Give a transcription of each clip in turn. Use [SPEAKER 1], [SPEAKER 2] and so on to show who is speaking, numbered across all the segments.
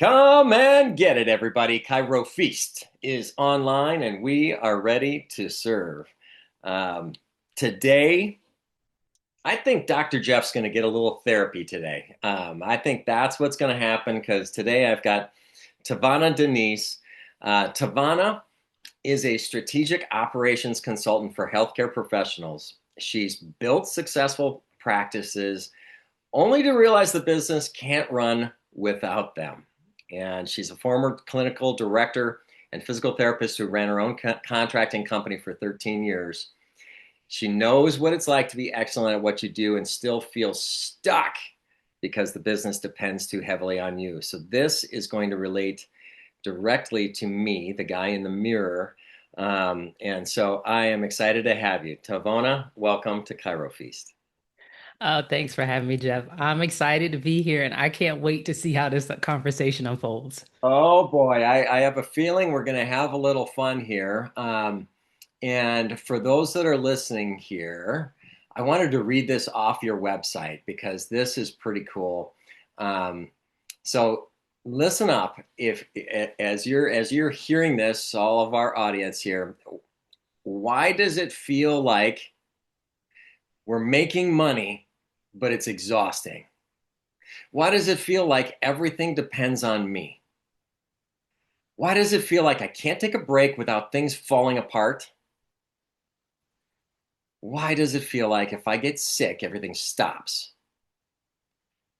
[SPEAKER 1] Come and get it, everybody. ChiroFEAST is online and we are ready to serve. Um, Today, I think Dr. Jeff's going to get a little therapy today. I think that's what's going to happen because today I've got Tavona Denise. Tavona is a strategic operations consultant for healthcare professionals. She's built successful practices only to realize the business can't run without them. And she's a former clinical director and physical therapist who ran her own contracting company for 13 years. She knows what it's like to be excellent at what you do and still feel stuck because the business depends too heavily on you. So, this is going to relate directly to me, the guy in the mirror. And so, I am excited to have you. Tavona, welcome to ChiroFEAST.
[SPEAKER 2] Oh, thanks for having me, Jeff. I'm excited to be here and I can't wait to see how this conversation unfolds.
[SPEAKER 1] Oh boy, I have a feeling we're going to have a little fun here. And for those that are listening here, I wanted to read this off your website because this is pretty cool. Um, so listen up. If as you're hearing this, all of our audience here, why does it feel like we're making money, but it's exhausting? Why does it feel like everything depends on me? Why does it feel like I can't take a break without things falling apart? Why does it feel like if I get sick, everything stops?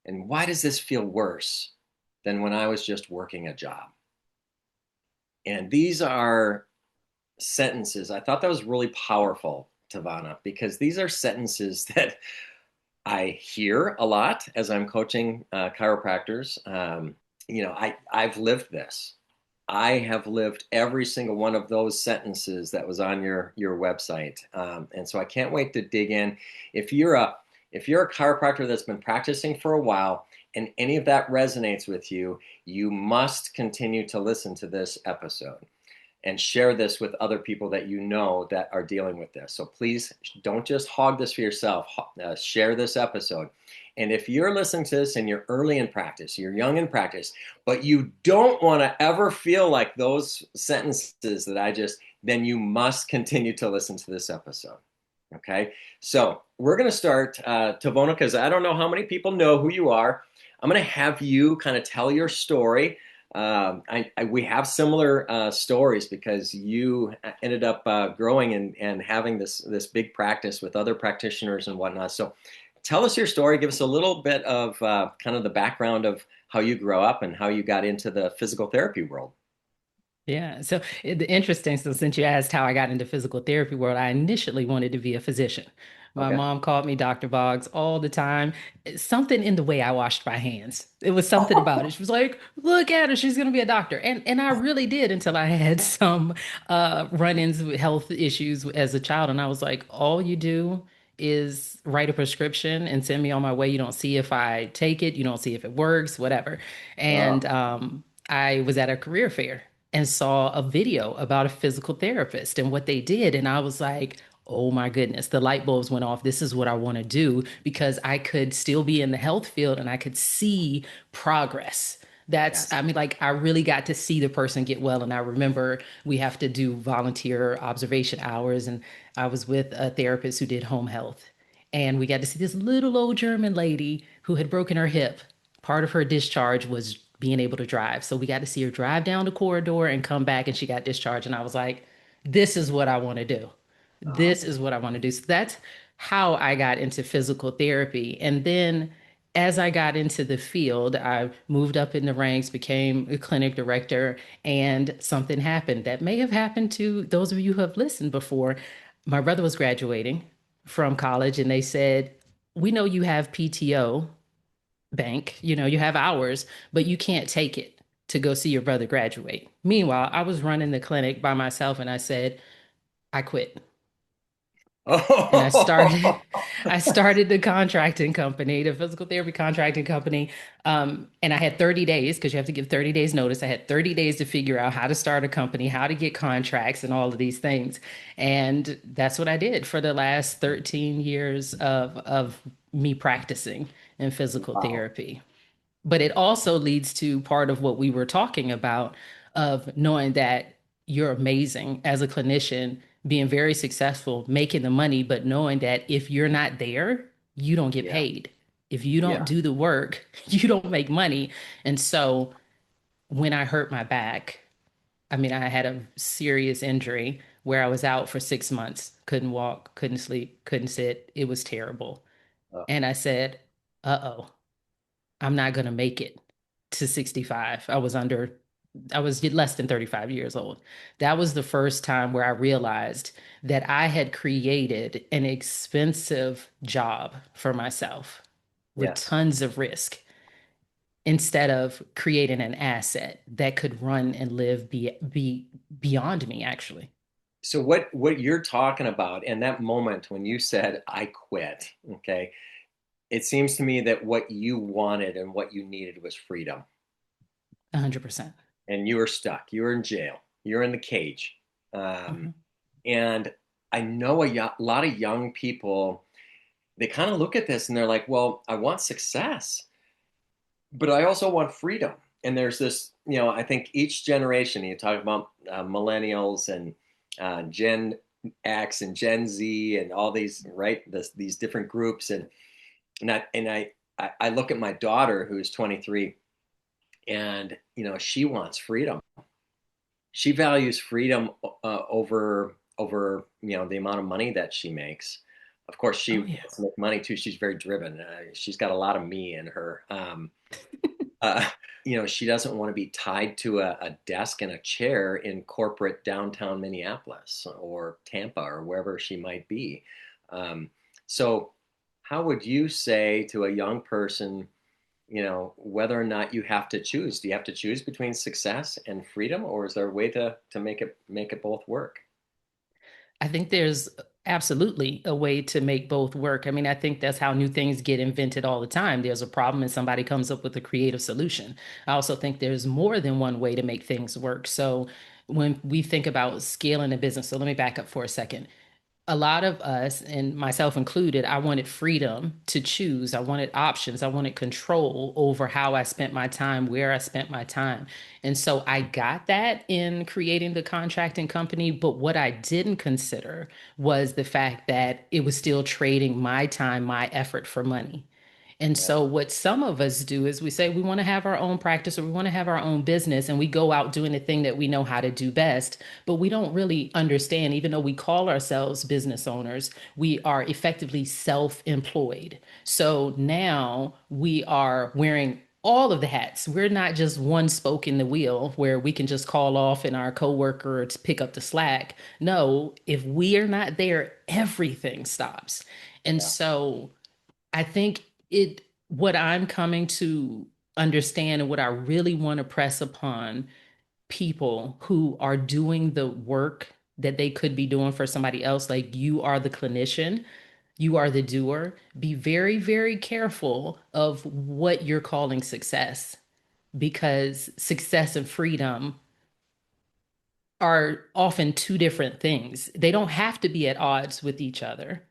[SPEAKER 1] And why does this feel worse than when I was just working a job? And these are sentences. I thought that was really powerful, Tavana, because these are sentences that I hear a lot as I'm coaching chiropractors. I've lived this. I have lived every single one of those sentences that was on your website, and so I can't wait to dig in. If you're a if you're a chiropractor that's been practicing for a while and any of that resonates with you, you must continue to listen to this episode and share this with other people that you know that are dealing with this. So please don't just hog this for yourself. Share this episode. And if you're listening to this and you're early in practice, you're young in practice, but you don't want to ever feel like those sentences that then you must continue to listen to this episode. Okay. So we're going to start, Tavona, because I don't know how many people know who you are. I'm going to have you kind of tell your story. We have similar stories because you ended up growing and having this big practice with other practitioners and whatnot. So tell us your story. Give us a little bit of kind of the background of how you grew up and how you got into the physical therapy world.
[SPEAKER 2] Yeah. So interesting. So since you asked how I got into physical therapy world, I initially wanted to be a physician. My
[SPEAKER 1] Okay.
[SPEAKER 2] mom called me Dr. Boggs all the time. Something in the way I washed my hands. It was something about it. She was like, look at her, she's gonna be a doctor. And I really did until I had some run-ins with health issues as a child. And I was like, all you do is write a prescription and send me on my way. You don't see if I take it, you don't see if it works, whatever. And
[SPEAKER 1] Oh,
[SPEAKER 2] I was at a career fair and saw a video about a physical therapist and what they did. And I was like, oh my goodness, the light bulbs went off. This is what I want to do because I could still be in the health field and I could see progress.
[SPEAKER 1] yes.
[SPEAKER 2] I mean, like, I really got to see the person get well. And I remember we have to do volunteer observation hours. And I was with a therapist who did home health. And we got to see this little old German lady who had broken her hip. Part of her discharge was being able to drive. So we got to see her drive down the corridor and come back, and she got discharged. And I was like, this is what I want to do.
[SPEAKER 1] Oh,
[SPEAKER 2] This is what I want to do. So that's how I got into physical therapy. And then as I got into the field, I moved up in the ranks, became a clinic director, and something happened that may have happened to those of you who have listened before. My brother was graduating from college, and they said, we know you have PTO bank, you have hours, but you can't take it to go see your brother graduate. Meanwhile, I was running the clinic by myself and I said, I quit. And I started
[SPEAKER 1] oh.
[SPEAKER 2] I started the contracting company, the physical therapy contracting company. And I had 30 days because you have to give 30 days notice. I had 30 days to figure out how to start a company, how to get contracts and all of these things. And that's what I did for the last 13 years of me practicing in physical
[SPEAKER 1] Wow.
[SPEAKER 2] therapy. But it also leads to part of what we were talking about of knowing that you're amazing as a clinician, being very successful, making the money, but knowing that if you're not there, you don't get
[SPEAKER 1] Yeah.
[SPEAKER 2] paid. If you don't
[SPEAKER 1] Yeah.
[SPEAKER 2] do the work, you don't make money. And so when I hurt my back, I mean, I had a serious injury where I was out for 6 months, couldn't walk, couldn't sleep, couldn't sit. It was terrible.
[SPEAKER 1] Uh,
[SPEAKER 2] And I said, uh-oh, I'm not going to make it to 65. I was less than 35 years old. That was the first time where I realized that I had created an expensive job for myself with
[SPEAKER 1] yes.
[SPEAKER 2] tons of risk instead of creating an asset that could run and live be beyond me, actually.
[SPEAKER 1] So what you're talking about in that moment when you said I quit, okay? It seems to me that what you wanted and what you needed was freedom.
[SPEAKER 2] 100%.
[SPEAKER 1] And you were stuck. You were in jail. You're in the cage. Um,
[SPEAKER 2] Mhm.
[SPEAKER 1] and I know lot of young people, they kind of look at this and they're like, well, I want success, but I also want freedom. And there's this, I think each generation, you talk about millennials and Gen X and Gen Z and all these, right? These different groups. And I look at my daughter who's 23 and, she wants freedom. She values freedom over the amount of money that she makes. Of course, she
[SPEAKER 2] Oh, yeah.
[SPEAKER 1] wants to make money too. She's very driven. She's got a lot of me in her. Uh, she doesn't want to be tied to a desk and a chair in corporate downtown Minneapolis or Tampa or wherever she might be. Um, so, how would you say to a young person, whether or not you have to choose? Do you have to choose between success and freedom, or is there a way to make it both work?
[SPEAKER 2] I think there's absolutely a way to make both work. I mean, I think that's how new things get invented all the time. There's a problem and somebody comes up with a creative solution. I also think there's more than one way to make things work. So when we think about scaling a business, so let me back up for a second. A lot of us, and myself included, I wanted freedom to choose. I wanted options. I wanted control over how I spent my time, where I spent my time. And so I got that in creating the contracting company. But what I didn't consider was the fact that it was still trading my time, my effort for money. And
[SPEAKER 1] Yeah.
[SPEAKER 2] so, what some of us do is we say we want to have our own practice or we want to have our own business, and we go out doing the thing that we know how to do best. But we don't really understand, even though we call ourselves business owners, we are effectively self employed. So now we are wearing all of the hats. We're not just one spoke in the wheel where we can just call off and our coworker to pick up the slack. No, if we are not there, everything stops. And
[SPEAKER 1] Yeah.
[SPEAKER 2] so, I think what I'm coming to understand and what I really want to press upon people who are doing the work that they could be doing for somebody else, like you are the clinician, you are the doer, be very, very careful of what you're calling success because success and freedom are often two different things. They don't have to be at odds with each other.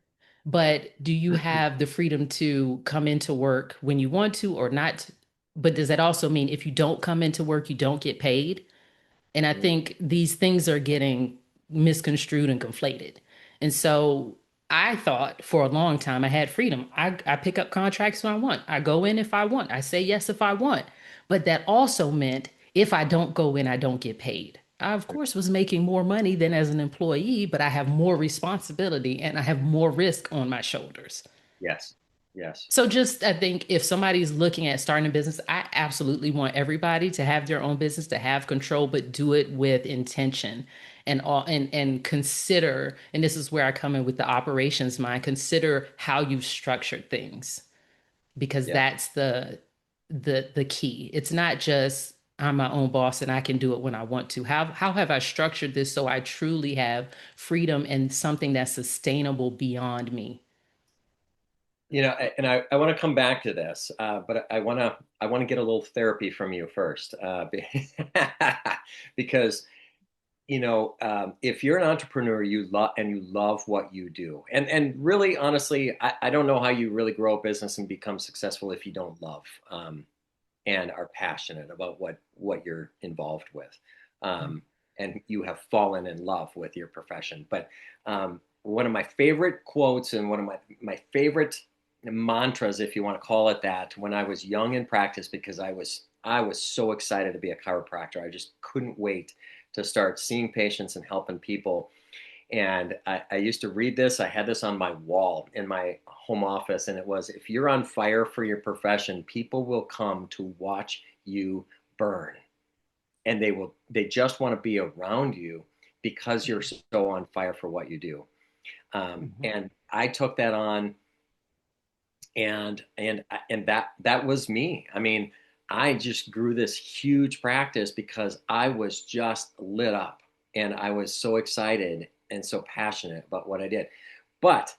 [SPEAKER 2] But do you have the freedom to come into work when you want to or not? But does that also mean if you don't come into work, you don't get paid? And I
[SPEAKER 1] Mm,
[SPEAKER 2] think these things are getting misconstrued and conflated. And so I thought for a long time I had freedom. I pick up contracts when I want. I go in if I want. I say yes if I want. But that also meant if I don't go in, I don't get paid. I, of course, was making more money than as an employee, but I have more responsibility and I have more risk on my shoulders.
[SPEAKER 1] yes. Yes.
[SPEAKER 2] So just I think if somebody's looking at starting a business, I absolutely want everybody to have their own business, to have control, but do it with intention and consider, and this is where I come in with the operations mind, consider how you've structured things because
[SPEAKER 1] Yeah.
[SPEAKER 2] that's the key. It's not just I'm my own boss and I can do it when I want to. How have I structured this so I truly have freedom and something that's sustainable beyond me?
[SPEAKER 1] And I want to come back to this, but I want to get a little therapy from you first, because if you're an entrepreneur, you love what you do, and really honestly, I don't know how you really grow a business and become successful if you don't love. and are passionate about what you're involved with, and you have fallen in love with your profession. But one of my favorite quotes and one of my favorite mantras, if you want to call it that, when I was young in practice, because I was so excited to be a chiropractor. I just couldn't wait to start seeing patients and helping people. And I used to read this. I had this on my wall in my home office, and it was, if you're on fire for your profession, people will come to watch you burn. And they just want to be around you because you're so on fire for what you do.
[SPEAKER 2] Mhm.
[SPEAKER 1] And I took that on, and that was me. I mean, I just grew this huge practice because I was just lit up and I was so excited and so passionate about what I did. But,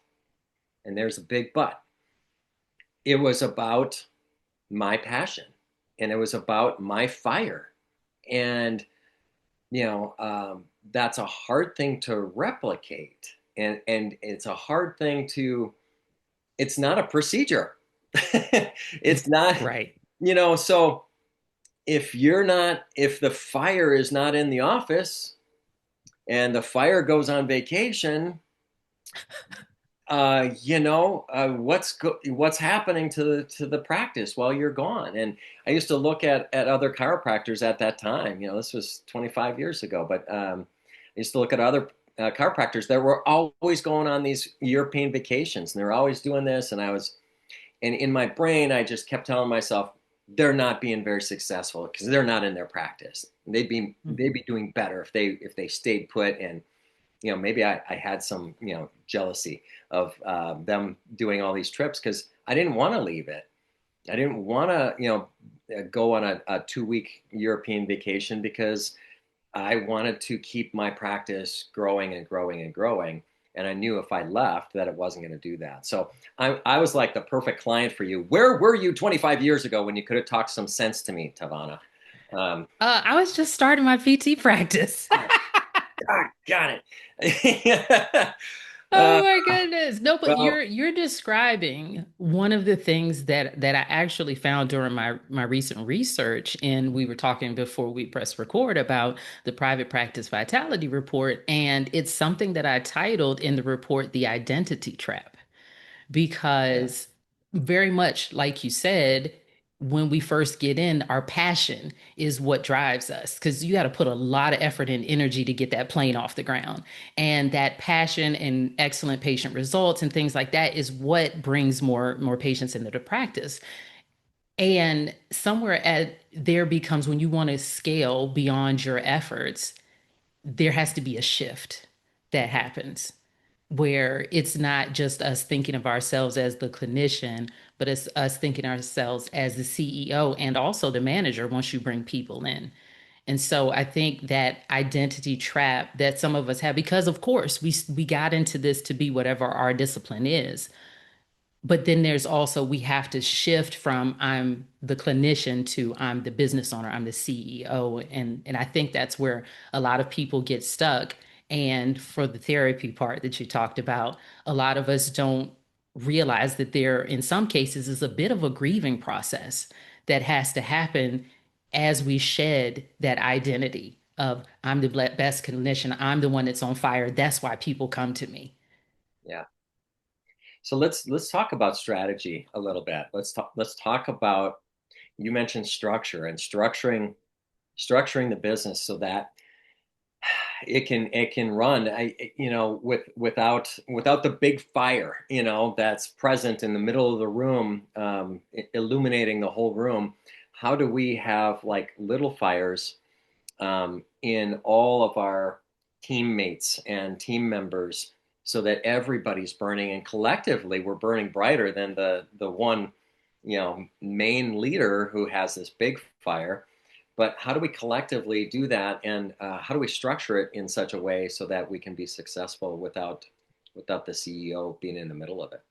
[SPEAKER 1] and there's a big but, it was about my passion and it was about my fire. And, that's a hard thing to replicate. And it's a hard thing to, it's not a procedure. It's not,
[SPEAKER 2] Right.
[SPEAKER 1] so if the fire is not in the office and the fire goes on vacation, what's happening to the practice while you're gone? And I used to look at other chiropractors at that time. This was 25 years ago, but I used to look at other chiropractors that were always going on these European vacations, and they were always doing this. And in my brain, I just kept telling myself they're not being very successful because they're not in their practice. They'd be doing better if they stayed put. And maybe I had some jealousy of them doing all these trips because I didn't want to leave it. I didn't want to go on a 2 week European vacation because I wanted to keep my practice growing and growing and growing. And I knew if I left that it wasn't going to do that. So I was like the perfect client for you. Where were you 25 years ago when you could have talked some sense to me, Tavona? Um,
[SPEAKER 2] I was just starting my PT practice.
[SPEAKER 1] got it. uh,
[SPEAKER 2] Oh my goodness. No, but
[SPEAKER 1] well,
[SPEAKER 2] you're describing one of the things that I actually found during my recent research, and we were talking before we pressed record about the private practice vitality report, and it's something that I titled in the report The Identity Trap,
[SPEAKER 1] yeah,
[SPEAKER 2] because very much like you said, when we first get in, our passion is what drives us, because you got to put a lot of effort and energy to get that plane off the ground. And that passion and excellent patient results and things like that is what brings more patients into the practice. And somewhere at there becomes, when you want to scale beyond your efforts, there has to be a shift that happens where it's not just us thinking of ourselves as the clinician, but it's us thinking ourselves as the CEO and also the manager once you bring people in. And so I think that identity trap that some of us have, because of course we got into this to be whatever our discipline is, but then there's also, we have to shift from I'm the clinician to I'm the business owner, I'm the CEO. And I think that's where a lot of people get stuck. And for the therapy part that you talked about, a lot of us don't realize that there, in some cases, is a bit of a grieving process that has to happen as we shed that identity of I'm the best clinician, I'm the one that's on fire. That's why people come to me.
[SPEAKER 1] yeah. So let's talk about strategy a little bit. Let's talk about, you mentioned structure and structuring the business so that it can run, without the big fire that's present in the middle of the room, illuminating the whole room. How do we have like little fires in all of our teammates and team members so that everybody's burning, and collectively we're burning brighter than the one main leader who has this big fire? But how do we collectively do that, and how do we structure it in such a way so that we can be successful without the CEO being in the middle of it?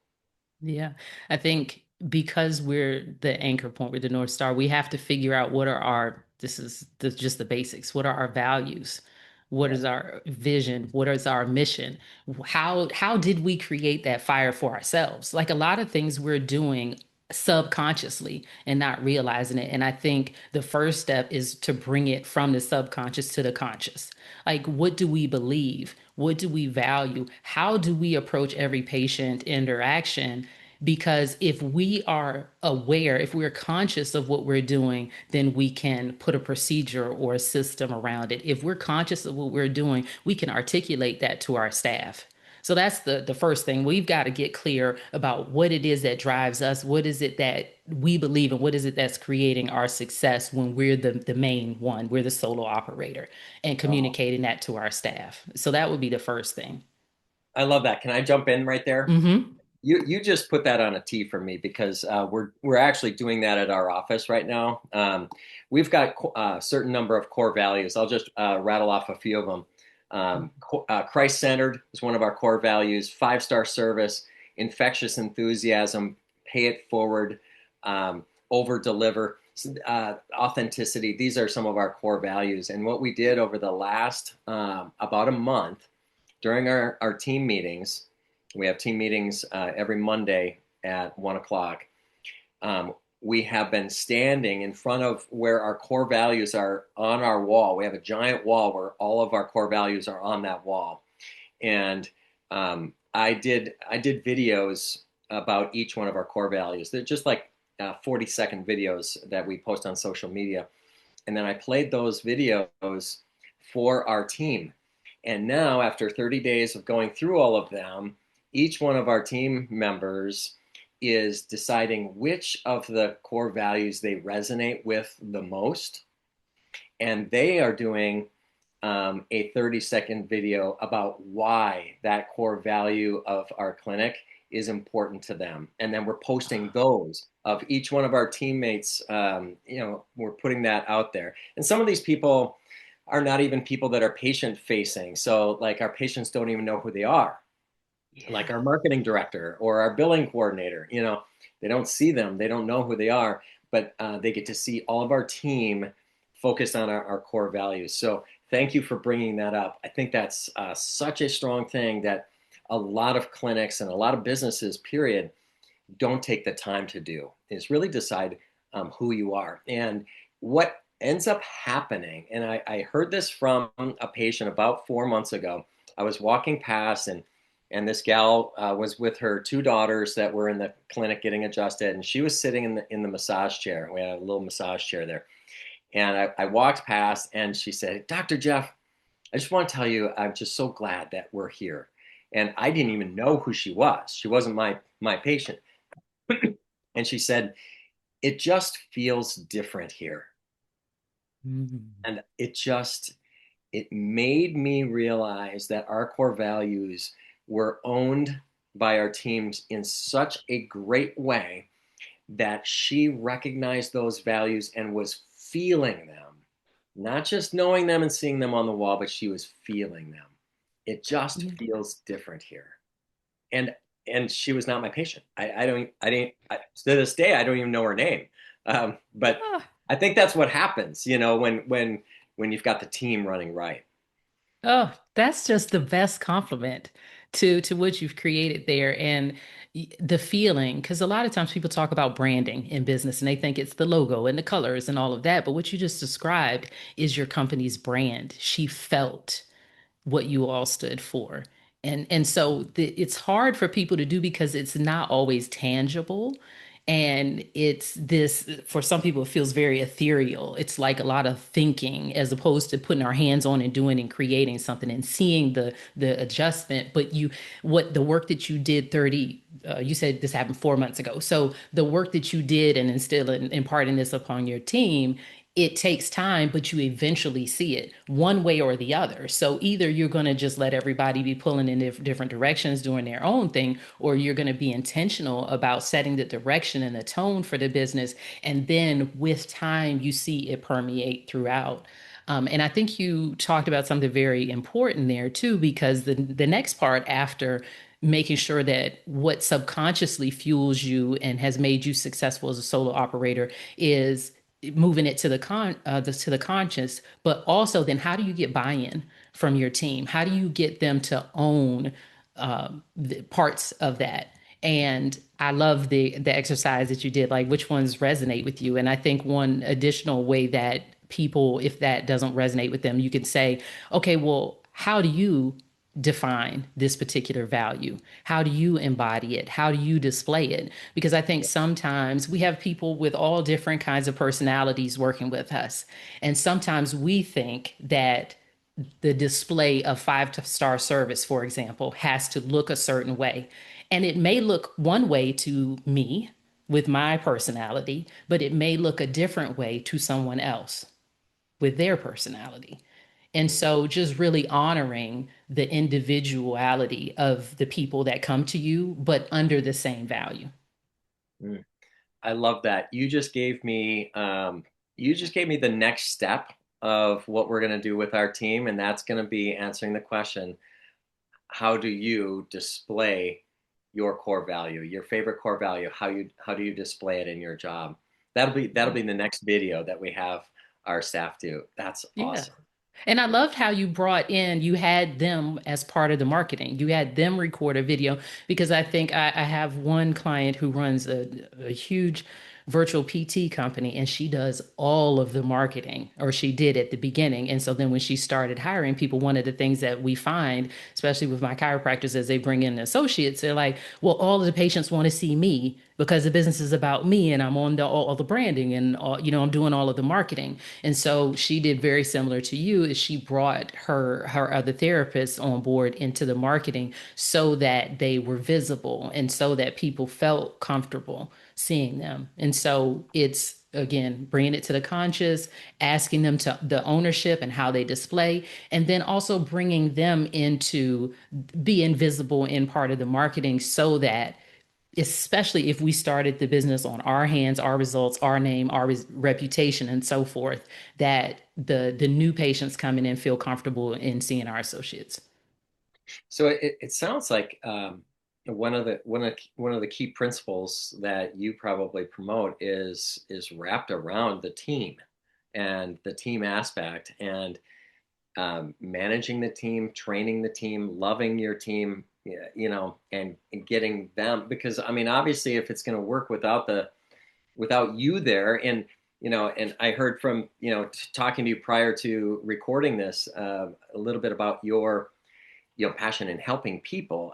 [SPEAKER 2] Yeah, I think because we're the anchor point, we're the North Star, we have to figure out what are our, this is just the basics. What are our values? What
[SPEAKER 1] Yeah,
[SPEAKER 2] is our vision? What is our mission? How did we create that fire for ourselves? Like a lot of things we're doing subconsciously and not realizing it. And I think the first step is to bring it from the subconscious to the conscious. Like, what do we believe? What do we value? How do we approach every patient interaction? Because if we are aware, if we're conscious of what we're doing, then we can put a procedure or a system around it. If we're conscious of what we're doing, we can articulate that to our staff. So that's the first thing. We've got to get clear about what it is that drives us, what is it that we believe, and what is it that's creating our success when we're the main one, we're the solo operator, and
[SPEAKER 1] Oh,
[SPEAKER 2] communicating that to our staff. So that would be the first thing.
[SPEAKER 1] I love that. Can I jump in right there?
[SPEAKER 2] Mm-hmm.
[SPEAKER 1] You just put that on a tee for me because we're actually doing that at our office right now. We've got a certain number of core values. I'll just rattle off a few of them. Christ-centered is one of our core values. Five-star service, infectious enthusiasm, pay it forward, over deliver, authenticity. These are some of our core values. And what we did over the last about a month during our team meetings, we have team meetings every Monday at 1 o'clock. We have been standing in front of where our core values are on our wall. We have a giant wall where all of our core values are on that wall. And I did videos about each one of our core values. They're just like 40-second videos that we post on social media. And then I played those videos for our team. And now, after 30 days of going through all of them, each one of our team members is deciding which of the core values they resonate with the most. And they are doing a 30-second video about why that core value of our clinic is important to them. And then we're posting those of each one of our teammates. We're putting that out there. And some of these people are not even people that are patient facing. So like our patients don't even know who they are, like
[SPEAKER 2] Yeah.
[SPEAKER 1] our marketing director or our billing coordinator. They don't see them, they don't know who they are, but they get to see all of our team focused on our core values. So thank you for bringing that up. I think that's such a strong thing that a lot of clinics and a lot of businesses, period, don't take the time to do, is really decide who you are. And what ends up happening, and I heard this from a patient about 4 months ago. I was walking past, and this gal was with her two daughters that were in the clinic getting adjusted, and she was sitting in the massage chair. We had a little massage chair there, and I walked past, and she said, "Dr. Jeff, I just want to tell you, I'm just so glad that we're here." And I didn't even know who she was. She wasn't my patient, and she said, "It just feels different here,"
[SPEAKER 2] Mhm.
[SPEAKER 1] and it made me realize that our core values were owned by our teams in such a great way that she recognized those values and was feeling them, not just knowing them and seeing them on the wall, but she was feeling them. It just
[SPEAKER 2] Yeah.
[SPEAKER 1] feels different here. And she was not my patient. To this day, I don't even know her name. But
[SPEAKER 2] Ah.
[SPEAKER 1] I think that's what happens, when you've got the team running right.
[SPEAKER 2] Oh, that's just the best compliment to what you've created there and the feeling. Because a lot of times people talk about branding in business and they think it's the logo and the colors and all of that. But what you just described is your company's brand. She felt what you all stood for. And so it's hard for people to do because it's not always tangible. And it's this, for some people, it feels very ethereal. It's like a lot of thinking as opposed to putting our hands on and doing and creating something and seeing the adjustment. But what the work that you did 30, you said this happened 4 months ago. So the work that you did and instilling, imparting this upon your team, it takes time, but you eventually see it one way or the other. So either you're going to just let everybody be pulling in different directions doing their own thing, or you're going to be intentional about setting the direction and the tone for the business. And then with time, you see it permeate throughout. And I think you talked about something very important there too, because the next part after making sure that what subconsciously fuels you and has made you successful as a solo operator is moving it to to the conscious, but also then how do you get buy-in from your team? How do you get them to own the parts of that? And I love the exercise that you did, like which ones resonate with you. And I think one additional way that people, if that doesn't resonate with them, you can say, okay, well, how do you define this particular value? How do you embody it? How do you display it? Because I think sometimes we have people with all different kinds of personalities working with us. And sometimes we think that the display of five-star service, for example, has to look a certain way. And it may look one way to me with my personality, but it may look a different way to someone else with their personality. And
[SPEAKER 1] Mm,
[SPEAKER 2] so just really honoring the individuality of the people that come to you, but under the same value.
[SPEAKER 1] mm. I love that. You just gave me the next step of what we're going to do with our team, and that's going to be answering the question, how do you display your core value, your favorite core value? How do you display it in your job? That'll be the next video that we have our staff do. That's
[SPEAKER 2] Yeah.
[SPEAKER 1] awesome.
[SPEAKER 2] And I loved how you brought in, you had them as part of the marketing. You had them record a video because I think I have one client who runs a huge virtual PT company and she does all of the marketing, or she did at the beginning. And so then when she started hiring people, one of the things that we find, especially with my chiropractors, as they bring in associates, they're like, well, all of the patients want to see me because the business is about me and I'm on all the branding and I'm doing all of the marketing. And so she did very similar to you, is she brought her other therapists on board into the marketing so that they were visible and so that people felt comfortable seeing them. And so it's again bringing it to the conscious, asking them to the ownership and how they display, and then also bringing them into being visible in part of the marketing so that, especially if we started the business on our hands, our results, our name, our reputation, and so forth, that the new patients coming in feel comfortable in seeing our associates.
[SPEAKER 1] So it sounds like one of the key principles that you probably promote is wrapped around the team and the team aspect and managing the team, training the team, loving your team, and getting them, because I mean, obviously, if it's going to work without you there, and I heard from talking to you prior to recording this a little bit about your passion in helping people.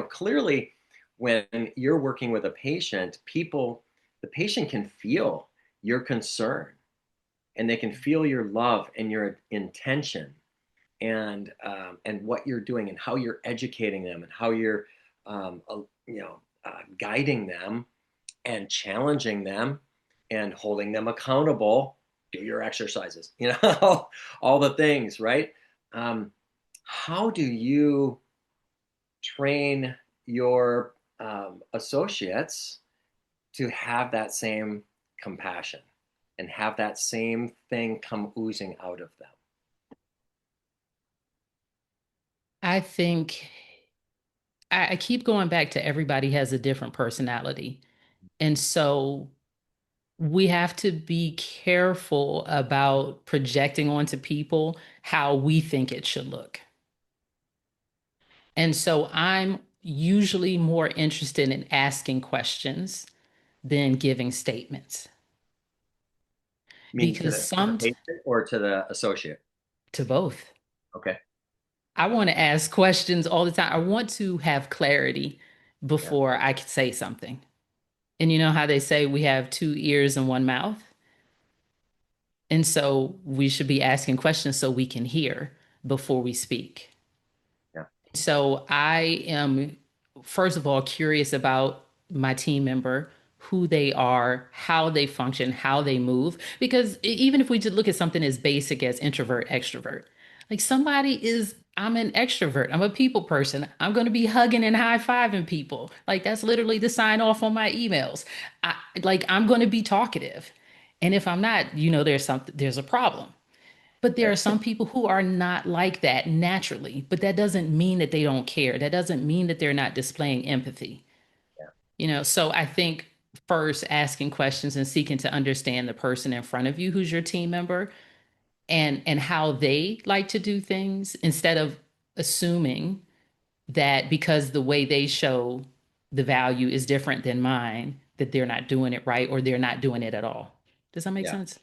[SPEAKER 1] Clearly, when you're working with a patient, the patient can feel your concern and they can feel your love and your intention and what you're doing and how you're educating them and how you're guiding them and challenging them and holding them accountable. Do your exercises, all the things, right? um, how do you train your associates to have that same compassion and have that same thing come oozing out of them?
[SPEAKER 2] I think I keep going back to everybody has a different personality. And so we have to be careful about projecting onto people how we think it should look. And so I'm usually more interested in asking questions than giving statements
[SPEAKER 1] Meaning
[SPEAKER 2] because
[SPEAKER 1] to the
[SPEAKER 2] some
[SPEAKER 1] patient or to the associate?
[SPEAKER 2] to both.
[SPEAKER 1] Okay.
[SPEAKER 2] I want to ask questions all the time. I want to have clarity
[SPEAKER 1] Yeah.
[SPEAKER 2] before I can say something. And you know how they say we have two ears and one mouth? And so we should be asking questions so we can hear before we speak.
[SPEAKER 1] Yeah.
[SPEAKER 2] So I am, first of all, curious about my team member, who they are, how they function, how they move. Because even if we just look at something as basic as introvert, extrovert, like somebody is, I'm an extrovert, I'm a people person, I'm going to be hugging and high fiving people. Like that's literally the sign off on my emails. I'm going to be talkative. And if I'm not, there's a problem. But there are some people who are not like that naturally, but that doesn't mean that they don't care. That doesn't mean that they're not displaying empathy.
[SPEAKER 1] Yeah.
[SPEAKER 2] So I think first asking questions and seeking to understand the person in front of you who's your team member and how they like to do things instead of assuming that because the way they show the value is different than mine, that they're not doing it right or they're not doing it at all. Does that make
[SPEAKER 1] Yeah.
[SPEAKER 2] sense?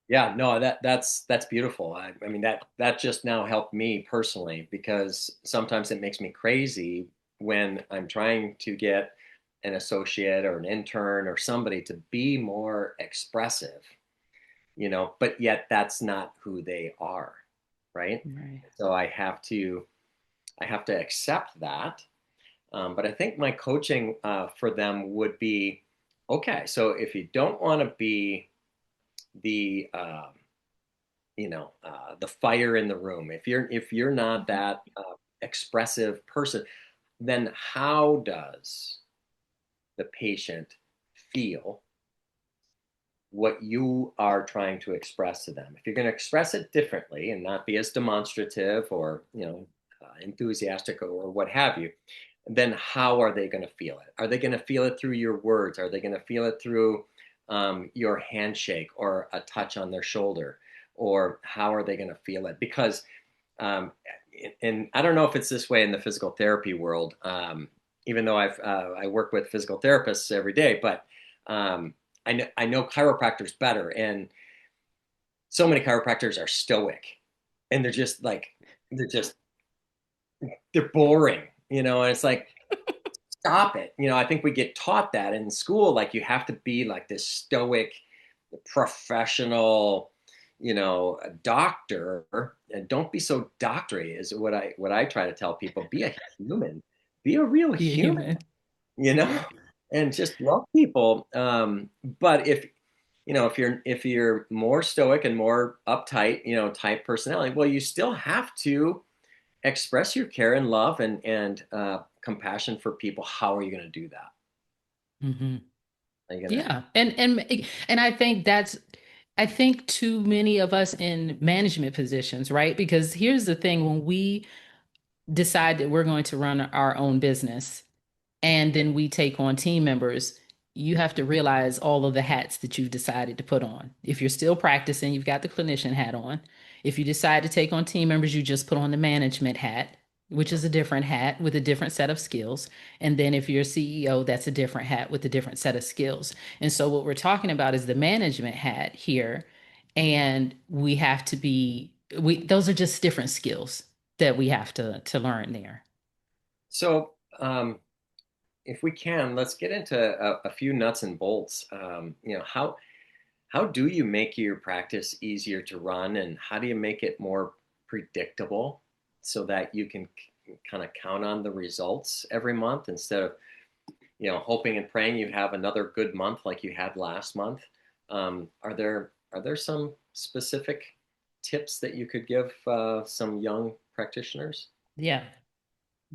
[SPEAKER 1] Yeah, no, that's beautiful. I mean that just now helped me personally because sometimes it makes me crazy when I'm trying to get an associate or an intern or somebody to be more expressive, but yet that's not who they are, right?
[SPEAKER 2] Right.
[SPEAKER 1] So I have to accept that. But I think my coaching for them would be okay. So if you don't want to be the the fire in the room, if you're not that expressive person, then how does the patient feel what you are trying to express to them? If you're going to express it differently and not be as demonstrative or enthusiastic or what have you, then how are they going to feel it? Are they going to feel it through your words? Are they going to feel it through your handshake or a touch on their shoulder? Or how are they going to feel it? Because, um, and I don't know if it's this way in the physical therapy world, even though I work with physical therapists every day, but I know chiropractors better, and so many chiropractors are stoic, and they're just they're boring, and it's like, stop it. I think we get taught that in school, like you have to be like this stoic, professional, doctor, and don't be so doctory is what I try to tell people. Be a human, be a real
[SPEAKER 2] Be a
[SPEAKER 1] human,
[SPEAKER 2] human.
[SPEAKER 1] you know, and just love people. But if you're more stoic and more uptight, type personality, well, you still have to express your care and love and compassion for people. How are you going to do that?
[SPEAKER 2] Hmm.
[SPEAKER 1] Are you going to?
[SPEAKER 2] Yeah. And I think too many of us in management positions, right? Because here's the thing, when we decide that we're going to run our own business, and then we take on team members, you have to realize all of the hats that you've decided to put on. If you're still practicing, you've got the clinician hat on. If you decide to take on team members, you just put on the management hat, which is a different hat with a different set of skills. And then if you're a CEO, that's a different hat with a different set of skills. And so what we're talking about is the management hat here. And we have to be, those are just different skills that we have to learn there.
[SPEAKER 1] So, if we can, let's get into a few nuts and bolts. How do you make your practice easier to run, and how do you make it more predictable so that you can kind of count on the results every month instead of hoping and praying you have another good month like you had last month? Are there some specific tips that you could give some young practitioners?
[SPEAKER 2] Yeah.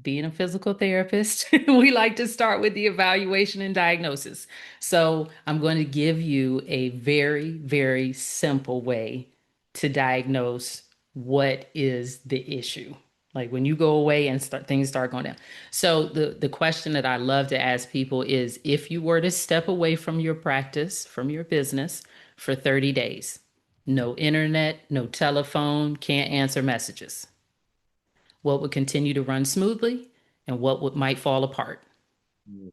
[SPEAKER 2] Being a physical therapist, we like to start with the evaluation and diagnosis. So, I'm going to give you a very, very simple way to diagnose what is the issue. Like when you go away and things start going down. So, the question that I love to ask people is, if you were to step away from your practice, from your business for 30 days, no internet, no telephone, can't answer messages, what would continue to run smoothly, and what might fall apart.
[SPEAKER 1] Mm-hmm.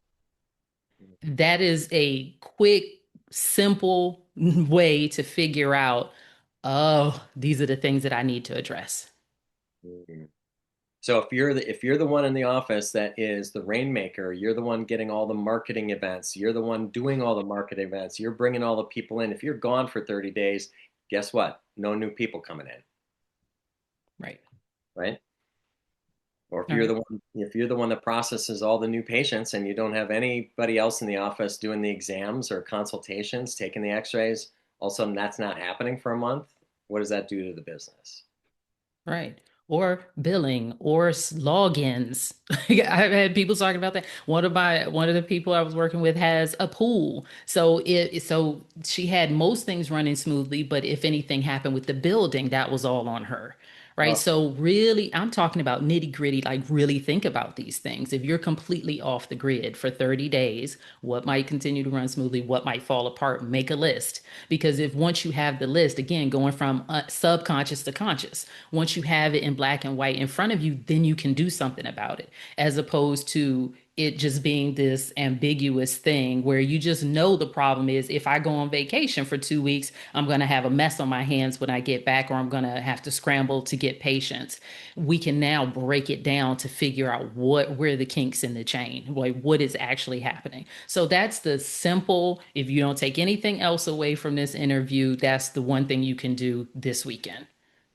[SPEAKER 2] That is a quick, simple way to figure out, oh, these are the things that I need to address.
[SPEAKER 1] So if you're the one in the office that is the rainmaker, you're the one getting all the marketing events, you're the one doing all the marketing events, you're bringing all the people in. If you're gone for 30 days, guess what? No new people coming in,
[SPEAKER 2] Right.
[SPEAKER 1] right? Or if
[SPEAKER 2] All
[SPEAKER 1] you're
[SPEAKER 2] right.
[SPEAKER 1] the one if you're the one that processes all the new patients and you don't have anybody else in the office doing the exams or consultations, taking the x-rays, all of a sudden that's not happening for a month, what does that do to the business?
[SPEAKER 2] Right. Or billing or logins. I've had people talking about that. One of the people I was working with has a pool. So she had most things running smoothly, but if anything happened with the building, that was all on her. Right.
[SPEAKER 1] Oh,
[SPEAKER 2] So really, I'm talking about nitty gritty, like really think about these things. If you're completely off the grid for 30 days, what might continue to run smoothly, what might fall apart, make a list. Because if once you have the list, again, going from subconscious to conscious, once you have it in black and white in front of you, then you can do something about it. As opposed to it just being this ambiguous thing where you just know the problem is if I go on vacation for 2 weeks, I'm going to have a mess on my hands when I get back, or I'm going to have to scramble to get patients. We can now break it down to figure out where the kinks in the chain, like what is actually happening. So that's the simple, if you don't take anything else away from this interview, that's the one thing you can do this weekend.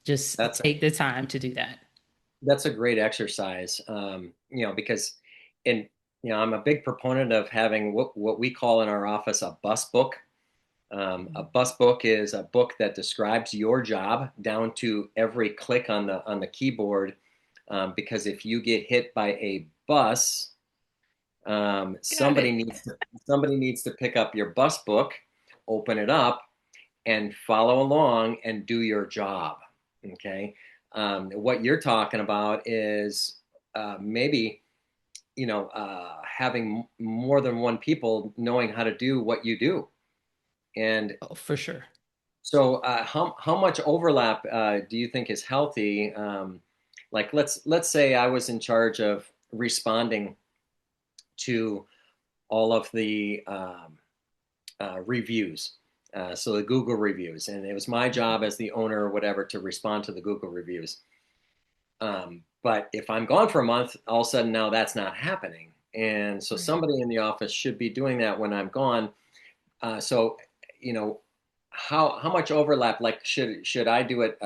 [SPEAKER 2] Just
[SPEAKER 1] That's
[SPEAKER 2] take the time to do that.
[SPEAKER 1] that's a great exercise. Because in I'm a big proponent of having what we call in our office a bus book. A bus book is a book that describes your job down to every click on the keyboard. Because if you get hit by a bus,
[SPEAKER 2] Got
[SPEAKER 1] somebody
[SPEAKER 2] it.
[SPEAKER 1] needs to pick up your bus book, open it up, and follow along and do your job. Okay. What you're talking about is maybe having more than one people knowing how to do what you do. And
[SPEAKER 2] Oh, for sure.
[SPEAKER 1] so, how much overlap do you think is healthy? Like, let's say I was in charge of responding to all of the reviews, so the Google reviews, and it was my job as the owner or whatever to respond to the Google reviews. But if I'm gone for a month, all of a sudden now that's not happening, and so
[SPEAKER 2] Right.
[SPEAKER 1] somebody in the office should be doing that when I'm gone. So, you know, how much overlap? Like, should I do it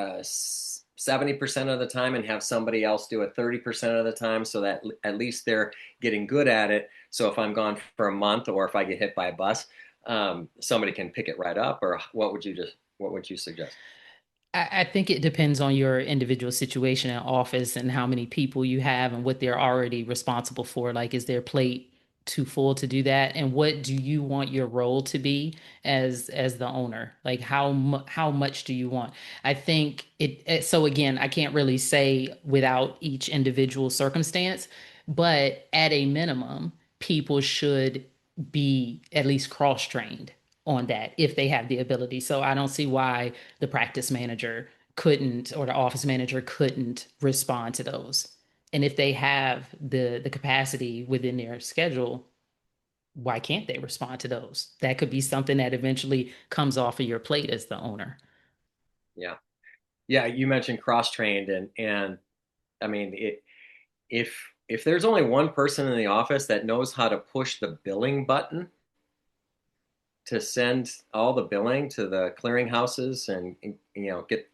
[SPEAKER 1] 70% of the time and have somebody else do it 30% of the time, so that at least they're getting good at it. So if I'm gone for a month, or if I get hit by a bus, somebody can pick it right up. Or what would you suggest?
[SPEAKER 2] I think it depends on your individual situation in office and how many people you have and what they're already responsible for. Like, is their plate too full to do that? And what do you want your role to be as the owner? Like, how much do you want? I think so again, I can't really say without each individual circumstance, but at a minimum, people should be at least cross-trained on that if they have the ability. So I don't see why the practice manager couldn't, or the office manager couldn't respond to those. And if they have the capacity within their schedule, why can't they respond to those? That could be something that eventually comes off of your plate as the owner.
[SPEAKER 1] Yeah, yeah. You mentioned cross trained, and I mean, if there's only one person in the office that knows how to push the billing button to send all the billing to the clearinghouses, and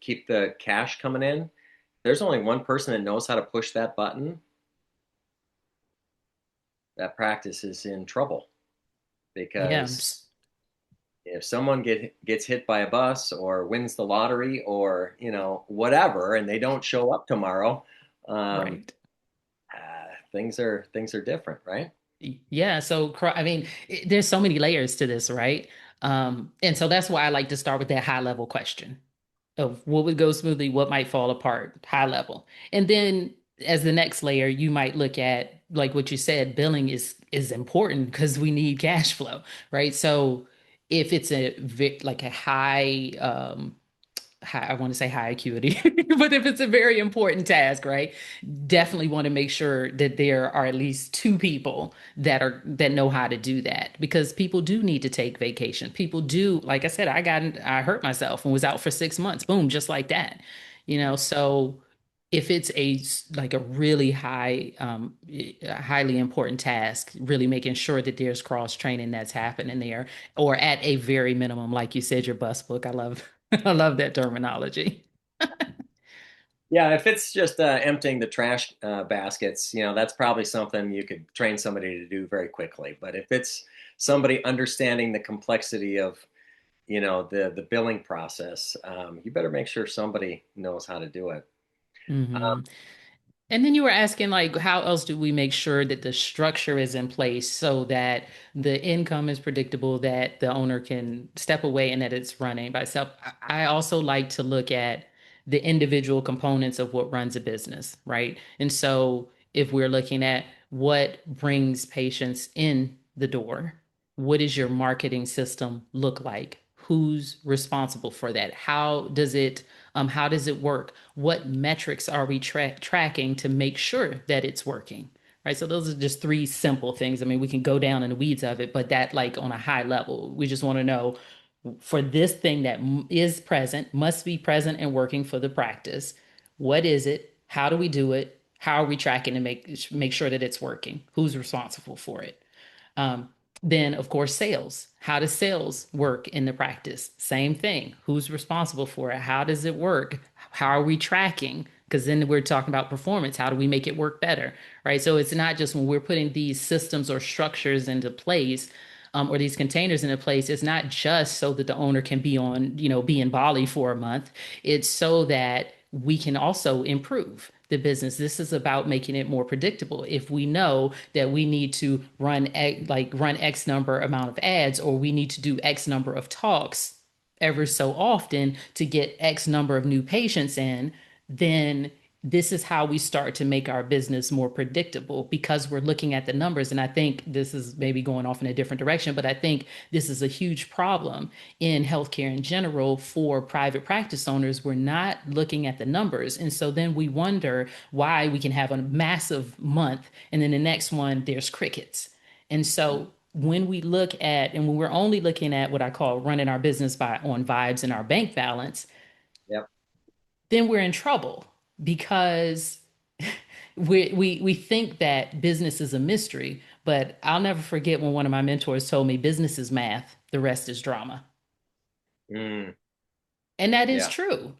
[SPEAKER 1] keep the cash coming in, there's only one person that knows how to push that button, that practice is in trouble.
[SPEAKER 2] Yeah.
[SPEAKER 1] Because if someone gets hit by a bus or wins the lottery, or whatever, and they don't show up tomorrow, um,
[SPEAKER 2] Right.
[SPEAKER 1] things are different, right?
[SPEAKER 2] Yeah, so I mean, there's so many layers to this, right? And so that's why I like to start with that high level question of what would go smoothly, what might fall apart, high level. And then as the next layer, you might look at like what you said, billing is important because we need cash flow, right? So if it's like a high, I want to say high acuity, but if it's a very important task, right? Definitely want to make sure that there are at least two people that know how to do that, because people do need to take vacation. People do, like I said, I hurt myself and was out for 6 months, boom, just like that. So if it's like a really highly important task, really making sure that there's cross training that's happening there, or at a very minimum, like you said, your bus book. I love I love that terminology.
[SPEAKER 1] Yeah, if it's just emptying the trash baskets, that's probably something you could train somebody to do very quickly. But if it's somebody understanding the complexity of, the billing process, you better make sure somebody knows how to do it.
[SPEAKER 2] Hmm. And then you were asking, like, how else do we make sure that the structure is in place so that the income is predictable, that the owner can step away and that it's running by itself? I also like to look at the individual components of what runs a business, right? And so if we're looking at what brings patients in the door, what does your marketing system look like? Who's responsible for that? How does it work? What metrics are we tracking to make sure that it's working? right? So those are just three simple things. I mean, we can go down in the weeds of it, but that like on a high level, we just want to know for this thing that is present, must be present and working for the practice. What is it? How do we do it? How are we tracking to make sure that it's working? Who's responsible for it? Um, then, of course, sales. How does sales work in the practice? Same thing. Who's responsible for it? How does it work? How are we tracking? Because then we're talking about performance. How do we make it work better? Right. So it's not just when we're putting these systems or structures into place, or these containers into place, it's not just so that the owner can be on, be in Bali for a month. It's so that we can also improve the business. This is about making it more predictable. If we know that we need to run X number amount of ads, or we need to do X number of talks ever so often to get X number of new patients in, then this is how we start to make our business more predictable because we're looking at the numbers. And I think this is maybe going off in a different direction, but I think this is a huge problem in healthcare in general for private practice owners. We're not looking at the numbers. And so then we wonder why we can have a massive month and then the next one, there's crickets. And so when we look at, and when we're only looking at what I call running our business by on vibes and our bank balance,
[SPEAKER 1] Yep.
[SPEAKER 2] then we're in trouble because we think that business is a mystery. But I'll never forget when one of my mentors told me business is math, the rest is drama.
[SPEAKER 1] Mm,
[SPEAKER 2] And that is
[SPEAKER 1] yeah.
[SPEAKER 2] true.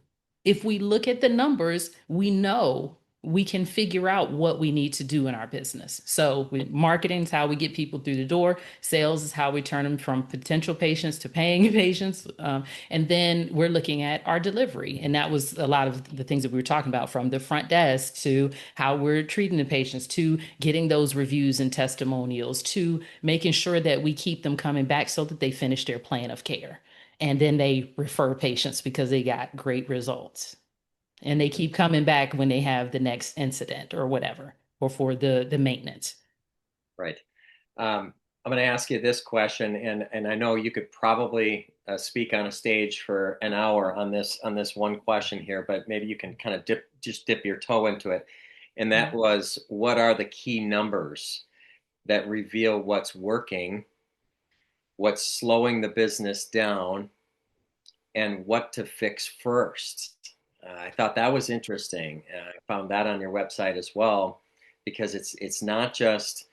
[SPEAKER 2] If we look at the numbers, we know we can figure out what we need to do in our business. So, marketing is how we get people through the door. Sales is how we turn them from potential patients to paying patients. And then we're looking at our delivery. And that was a lot of the things that we were talking about, from the front desk to how we're treating the patients to getting those reviews and testimonials to making sure that we keep them coming back so that they finish their plan of care, and then they refer patients because they got great results, and they keep coming back when they have the next incident or whatever, or for the maintenance.
[SPEAKER 1] Right. I'm going to ask you this question, and I know you could probably speak on a stage for an hour on this one question here, but maybe you can kind of dip your toe into it. And that was, what are the key numbers that reveal what's working, what's slowing the business down, and what to fix first? I thought that was interesting. I found that on your website as well, because it's not just